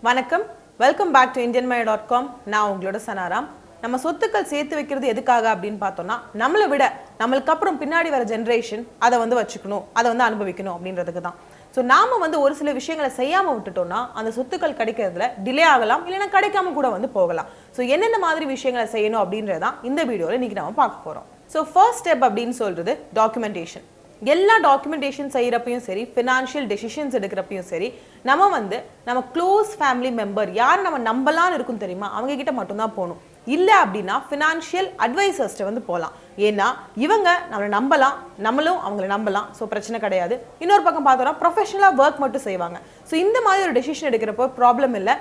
வணக்கம், welcome back to indianmaya.com. நான் உங்களோட சனாராம். நம்ம சொத்துக்கள் சேர்த்து வைக்கிறது எதுக்காக அப்படின்னு பார்த்தோம்னா, நம்மளை விட நம்மளுக்கு அப்புறம் பின்னாடி வர ஜென்ரேஷன் அதை வச்சுக்கணும், அதை அனுபவிக்கணும் அப்படின்றதுக்கு தான். ஸோ நாம ஒரு சில விஷயங்களை செய்யாம விட்டுட்டோம்னா அந்த சொத்துக்கள் கிடைக்கிறதுல டிலே ஆகலாம், இல்லைன்னா கிடைக்காம கூட போகலாம். ஸோ என்னென்ன மாதிரி விஷயங்களை செய்யணும் அப்படின்றதான் இந்த வீடியோவில் இன்னைக்கு நம்ம பார்க்க போறோம். ஸோ ஃபர்ஸ்ட் ஸ்டெப் அப்படின்னு சொல்றது டாக்குமெண்டேஷன். எல்லா டாக்குமெண்டேஷன் செய்யறப்பையும் சரி, ஃபினான்ஷியல் டெசிஷன்ஸ் எடுக்கிறப்பையும் சரி, நம்ம க்ளோஸ் ஃபேமிலி மெம்பர் யார் நம்ம நம்பலான்னு இருக்கும் தெரியுமா, அவங்க கிட்ட மட்டும்தான் போகணும். இல்லை அப்படின்னா ஃபினான்ஷியல் அட்வைசர்ஸ்ட்டு போகலாம். ஏன்னா இவங்க நம்மளை நம்பலாம், நம்மளும் அவங்களை நம்பலாம். ஸோ பிரச்சனை கிடையாது. இன்னொரு பக்கம் பார்த்தோம்னா ப்ரொஃபஷனலாக ஒர்க் மட்டும் செய்வாங்க. ஸோ இந்த மாதிரி ஒரு டெசிஷன் எடுக்கிறப்போ ப்ராப்ளம் இல்லை.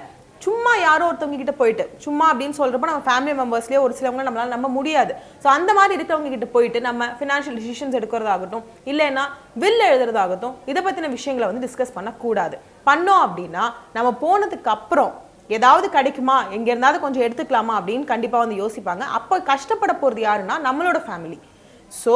சும்மா யாரோ ஒருத்தவங்க கிட்ட போயிட்டு சும்மா அப்படின்னு சொல்றப்ப நம்ம ஃபேமிலி மெம்பர்ஸ்லேயே ஒரு சிலவங்க நம்மளால நம்ப முடியாது. ஸோ அந்த மாதிரி இருக்கிறவங்க கிட்ட போயிட்டு நம்ம ஃபினான்ஷியல் டிசிஷன்ஸ் எடுக்கிறதாகட்டும், இல்லைன்னா வில் எழுதுறதாகட்டும், இதை பற்றின விஷயங்களை டிஸ்கஸ் பண்ணக்கூடாது. பண்ணோம் அப்படின்னா நம்ம போனதுக்கு அப்புறம் ஏதாவது கிடைக்குமா, எங்க இருந்தாவது கொஞ்சம் எடுத்துக்கலாமா அப்படின்னு கண்டிப்பா யோசிப்பாங்க. அப்போ கஷ்டப்பட போறது யாருன்னா நம்மளோட ஃபேமிலி. ஸோ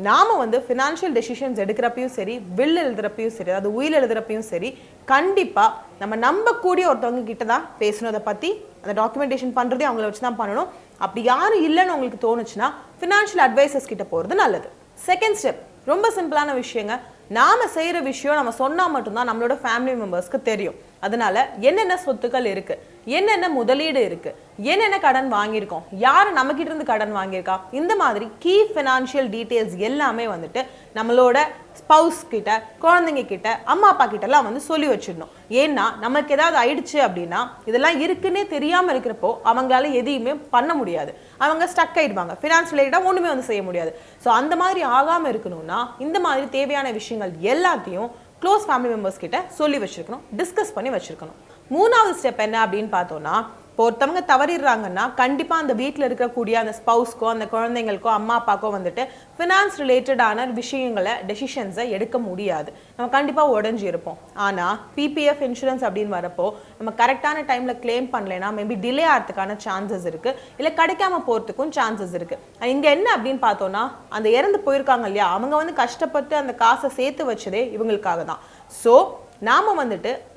நாம ஃபினான்ஷியல் டெசிஷன்ஸ் எடுக்கிறப்பையும் சரி, வில் எழுதுறப்பையும் சரி, அதாவது உயில் எழுதுறப்பையும் சரி, கண்டிப்பா நம்ம நம்பக்கூடிய ஒருத்தவங்க கிட்ட தான் பேசணும். அதை பத்தி அந்த டாக்குமெண்டேஷன் பண்றதே அவங்கள வச்சு தான் பண்ணணும். அப்படி யாரும் இல்லைன்னு உங்களுக்கு தோணுச்சுன்னா ஃபினான்ஷியல் அட்வைசர்ஸ் கிட்ட போறது நல்லது. செகண்ட் ஸ்டெப் ரொம்ப சிம்பிளான விஷயங்க. நாம செய்யற விஷயம் நம்ம சொன்னா மட்டும்தான் நம்மளோட ஃபேமிலி மெம்பர்ஸ்க்கு தெரியும். அதனால என்னென்ன சொத்துக்கள் இருக்கு, என்னென்ன முதலீடு இருக்கு, என்னென்ன கடன் வாங்கியிருக்கோம், யார் நம்ம கிட்ட இருந்து கடன் வாங்கியிருக்கா, இந்த மாதிரி கீ ஃபினான்ஷியல் டீடைல்ஸ் எல்லாமே நம்மளோட ஸ்பவுஸ் கிட்ட, குழந்தைங்க கிட்ட, அம்மா அப்பா கிட்ட எல்லாம் சொல்லி வச்சிடணும். ஏன்னா நமக்கு ஏதாவது ஆயிடுச்சு அப்படின்னா இதெல்லாம் இருக்குன்னே தெரியாம இருக்கிறப்போ அவங்களால எதையுமே பண்ண முடியாது. அவங்க ஸ்டக் ஆயிடுவாங்க. ஃபினான்ஸ் ரிலேட்டடா ஒண்ணுமே செய்ய முடியாது. ஸோ அந்த மாதிரி ஆகாம இருக்கணும்னா இந்த மாதிரி தேவையான விஷயங்கள் எல்லாத்தையும் க்ளோஸ் ஃபேமிலி மெம்பர்ஸ் கிட்ட சொல்லி வச்சிருக்கணும், டிஸ்கஸ் பண்ணி வச்சிருக்கணும். மூணாவது ஸ்டெப் என்ன அப்படின்னு பார்த்தோம்னா, இப்போ ஒருத்தவங்க தவறிடுறாங்கன்னா கண்டிப்பா அந்த வீட்டில் இருக்கக்கூடிய அந்த ஸ்பவுஸ்க்கோ, அந்த குழந்தைங்களுக்கோ, அம்மா அப்பாக்கோ ஃபினான்ஸ் ரிலேட்டடான விஷயங்களை, டெசிஷன்ஸை எடுக்க முடியாது. நம்ம கண்டிப்பா உடஞ்சி இருப்போம். ஆனா பிபிஎஃப் இன்சூரன்ஸ் அப்படின்னு வரப்போ நம்ம கரெக்டான டைம்ல கிளைம் பண்ணலைன்னா மேபி டிலே ஆகிறதுக்கான சான்சஸ் இருக்கு, இல்லை கிடைக்காம போறதுக்கும் சான்சஸ் இருக்கு. இங்க என்ன அப்படின்னு பார்த்தோம்னா, அந்த இறந்து போயிருக்காங்க இல்லையா, அவங்க கஷ்டப்பட்டு அந்த காசை சேர்த்து வச்சதே இவங்களுக்காக தான். ஸோ நாம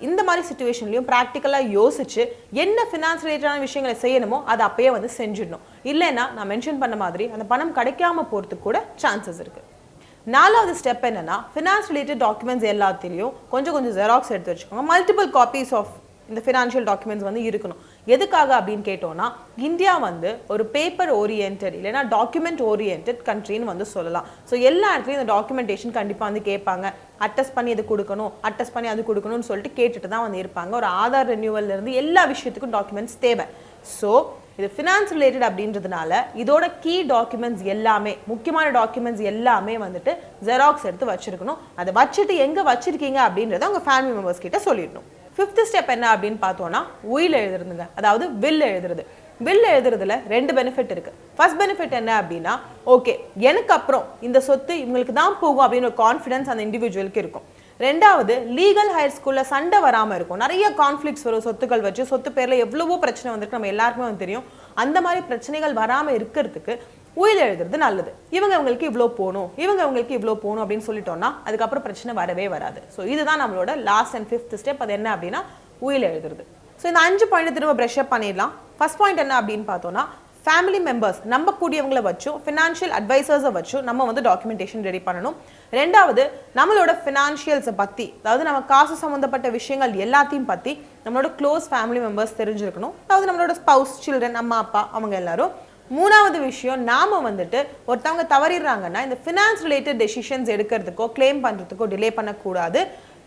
இந்த மாதிரி சிச்சுவேஷன்லயும் ப்ராக்டிக்கலா யோசிச்சு என்ன ஃபினான்ஸ் ரிலேட்டடான விஷயங்களை செய்யணுமோ அதை அப்பயே செஞ்சிடணும். இல்லைன்னா நான் மென்ஷன் பண்ண மாதிரி அந்த பணம் கிடைக்காம போறதுக்கு கூட சான்சஸ் இருக்கு. நாலாவது ஸ்டெப் என்னன்னா, ஃபினான்ஸ் ரிலேட்டட் டாக்குமெண்ட்ஸ் எல்லாத்திலையும் கொஞ்சம் ஜெராக்ஸ் எடுத்து வச்சுக்கோங்க. மல்டிபிள் காப்பீஸ் ஆஃப் இந்த ஃபினான்ஷியல் டாக்குமெண்ட்ஸ் இருக்கணும். எதுக்காக அப்படின்னு கேட்டோம்னா, இந்தியா ஒரு பேப்பர் ஓரியன்டட் இல்லைன்னா டாக்குமெண்ட் ஓரியன்டட் கண்ட்ரின்னு சொல்லலாம். ஸோ எல்லா இடத்துலையும் இந்த டாக்குமெண்டேஷன் கண்டிப்பாக கேட்பாங்க. அட்டஸ்ட் பண்ணி இது கொடுக்கணும், அட்டஸ்ட் பண்ணி அது கொடுக்கணும்னு சொல்லிட்டு கேட்டுட்டு தான் இருப்பாங்க. ஒரு ஆதார் ரெனியூவல்ல இருந்து எல்லா விஷயத்துக்கும் டாக்குமெண்ட்ஸ் தேவை. ஸோ இது ஃபினான்ஸ் ரிலேட்டட் அப்படின்றதுனால இதோட கீ டாக்குமெண்ட்ஸ் எல்லாமே, முக்கியமான டாக்குமெண்ட்ஸ் எல்லாமே ஜெராக்ஸ் எடுத்து வச்சிருக்கணும். அதை வச்சுட்டு எங்க வச்சிருக்கீங்க அப்படின்றத உங்க ஃபேமிலி மெம்பர்ஸ் கிட்ட சொல்லிடணும். ஃபிஃப்த் ஸ்டெப் என்ன அப்படின்னு பார்த்தோம்னா, உயில் எழுதுறதுங்க, அதாவது வில் எழுதுறது. வில் எழுதுறதுல ரெண்டு பெனிஃபிட் இருக்கு. ஃபர்ஸ்ட் பெனிஃபிட் என்ன அப்படின்னா, ஓகே எனக்கு அப்புறம் இந்த சொத்து இவங்களுக்கு தான் போகும் அப்படின்னு ஒரு கான்ஃபிடன்ஸ் அந்த இண்டிவிஜுவலுக்கு இருக்கும். ரெண்டாவது, லீகல் ஹையர் ஸ்கூல்ல சண்டை வராமல் இருக்கும். நிறைய கான்ஃபிளிக்ஸ் வரும் சொத்துக்கள் வச்சு. சொத்து பேர்ல எவ்வளவோ பிரச்சனை நம்ம எல்லாருக்குமே தெரியும். அந்த மாதிரி பிரச்சனைகள் வராமல் இருக்கிறதுக்கு உயில் எழுதுறது நல்லது. இவங்களுக்கு இவ்வளோ போகணும், இவங்களுக்கு இவ்வளோ போகணும் அப்படின்னு சொல்லிட்டோம்னா அதுக்கப்புறம் பிரச்சனை வரவே வராது. ஸோ இதுதான் நம்மளோட லாஸ்ட் அண்ட் ஃபிஃப்த் ஸ்டெப். அது என்ன அப்படின்னா உயில் எழுதுறது. ஸோ இந்த 5 பாயிண்ட் திரும்ப ப்ரஷ் அப் பண்ணிடலாம். ஃபர்ஸ்ட் பாயிண்ட் என்ன அப்படின்னு பார்த்தோம்னா, ஃபேமிலி மெம்பர்ஸ் நம்பக்கூடியவங்களை வச்சும் ஃபினான்ஷியல் அட்வைசர்ஸை வச்சும் நம்ம டாக்குமெண்டேஷன் ரெடி பண்ணணும். ரெண்டாவது, நம்மளோட ஃபினான்ஷியல்ஸை பற்றி, அதாவது நம்ம காசு சம்மந்தப்பட்ட விஷயங்கள் எல்லாத்தையும் பற்றி நம்மளோட க்ளோஸ் ஃபேமிலி மெம்பர்ஸ் தெரிஞ்சிருக்கணும். அதாவது நம்மளோட ஸ்பவுஸ், சில்ட்ரன், அம்மா அப்பா அவங்க எல்லாரும். மூணாவது விஷயம், நாம ஒருத்தவங்க தவறிடுறாங்கன்னா இந்த ஃபினான்ஸ் ரிலேட்டட் டெசிஷன்ஸ் எடுக்கிறதுக்கோ கிளைம் பண்ணுறதுக்கோ டிலே பண்ணக்கூடாது.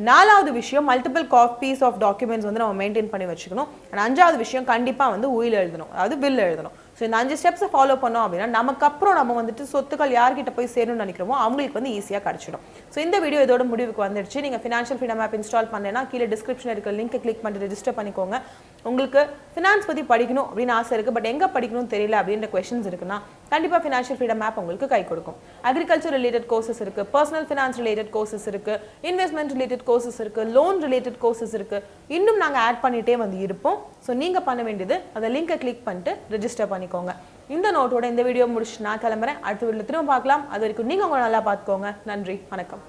நாலாவது விஷயம், மல்டிபிள் காப்பீஸ் ஆஃப் டாக்குமெண்ட்ஸ் நம்ம மெயின்டைன் பண்ணி வச்சுக்கணும். அண்ட் அஞ்சாவது விஷயம், கண்டிப்பாக உயில் எழுதணும், அதாவது வில் எழுதணும். ஸோ இந்த 5 ஸ்டெப்ஸை ஃபாலோ பண்ணோம் அப்படின்னா நமக்கு அப்புறம் நம்ம சொத்துக்கள் யார்கிட்ட போய் சேரணும்னு நினைக்கிறோமோ அவங்களுக்கு ஈஸியாக கிடச்சிடும். ஸோ இந்த வீடியோ இதோட முடிவுக்கு வந்துடுச்சு. நீங்கள் ஃபினான்ஷியல் ஃப்ரீடம் ஆப் இன்ஸ்டால் பண்ணேன்னா கீழே டிஸ்கிரிப்ஷனில் இருக்கிற லிங்கை கிளிக் பண்ணிட்டு ரெஜிஸ்டர் பண்ணிக்கோங்க. உங்களுக்கு ஃபினான்ஸ் பற்றி படிக்கணும் அப்படின்னு ஆசை இருக்குது, பட் எங்கே படிக்கணும்னு தெரியல அப்படின்ற கொஸ்டின்ஸ் இருக்குன்னா கண்டிப்பாக ஃபினான்ஷியல் ஃப்ரீடம் ஆப் உங்களுக்கு கை கொடுக்கும். அக்ரிகல்ச்சர் ரிலேட்டட் கோர்சஸ் இருக்குது, பர்சனல் ஃபினான்ஸ் ரிலேட்டட் கோர்சஸ் இருக்குது, இன்வெஸ்ட்மெண்ட் ரிலேட்டட் கோர்சஸ் இருக்குது, லோன் ரிலேட்டட் கோர்சஸ் இருக்குது. இன்னும் நாங்கள் ஆட் பண்ணிகிட்டே இருப்போம். ஸோ நீங்கள் பண்ண வேண்டியது அந்த லிங்கை கிளிக் பண்ணிட்டு ரெஜிஸ்டர் பண்ணிக்கோங்க. இந்த நோட்டோட இந்த வீடியோ முடிச்சு நான் கிளம்புறேன். அடுத்த வீடியோவில் திரும்ப பார்க்கலாம். அது வரைக்கும் நீங்கள் உங்களை நல்லா பார்த்துக்கோங்க. நன்றி, வணக்கம்.